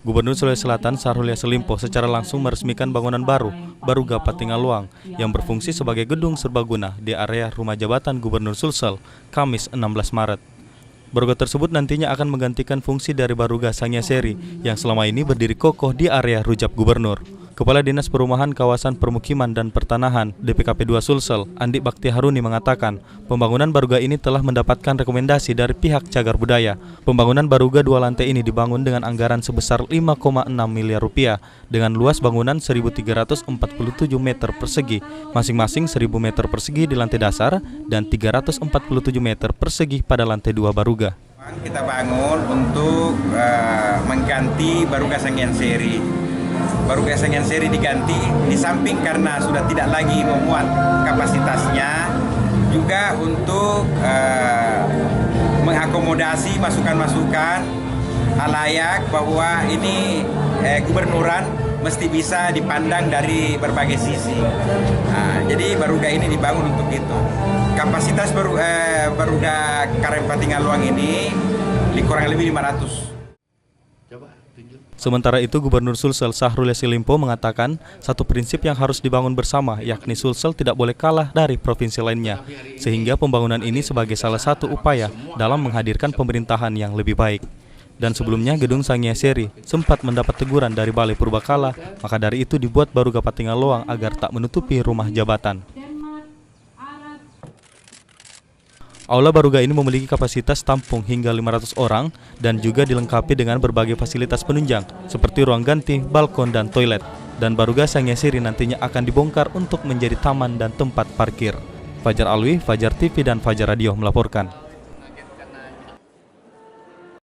Gubernur Sulawesi Selatan Syahrul Yassin Limpo secara langsung meresmikan bangunan baru Baruga Patinggaluang yang berfungsi sebagai gedung serbaguna di area rumah jabatan Gubernur Sulsel, Kamis 16 Maret. Baruga tersebut nantinya akan menggantikan fungsi dari Baruga Sangiaseri yang selama ini berdiri kokoh di area rujak Gubernur. Kepala Dinas Perumahan Kawasan Permukiman dan Pertanahan DPKP 2 Sulsel, Andi Bakti Haruni mengatakan, pembangunan Baruga ini telah mendapatkan rekomendasi dari pihak cagar budaya. Pembangunan Baruga 2 lantai ini dibangun dengan anggaran sebesar 5,6 miliar rupiah dengan luas bangunan 1.347 meter persegi, masing-masing 1.000 meter persegi di lantai dasar dan 347 meter persegi pada lantai 2 Baruga. Kita bangun untuk mengganti Baruga Sangiaseri. Baruga Sangiaseri diganti di samping karena sudah tidak lagi memuat kapasitasnya, juga untuk mengakomodasi masukan-masukan halayak bahwa ini gubernuran mesti bisa dipandang dari berbagai sisi. Jadi Baruga ini dibangun untuk itu. Kapasitas Baruga Karem Patinggaluang ini kurang lebih 500. Sementara itu, Gubernur Sulsel Syahrul Yassin Limpo mengatakan satu prinsip yang harus dibangun bersama, yakni Sulsel tidak boleh kalah dari provinsi lainnya, sehingga pembangunan ini sebagai salah satu upaya dalam menghadirkan pemerintahan yang lebih baik. Dan sebelumnya gedung Sangiaseri sempat mendapat teguran dari Balai Purbakala, maka dari itu dibuat Baruga Patinggaluang agar tak menutupi rumah jabatan. Aula Baruga ini memiliki kapasitas tampung hingga 500 orang dan juga dilengkapi dengan berbagai fasilitas penunjang seperti ruang ganti, balkon, dan toilet. Dan Baruga Sangiaseri nantinya akan dibongkar untuk menjadi taman dan tempat parkir. Fajar Alwi, Fajar TV, dan Fajar Radio melaporkan.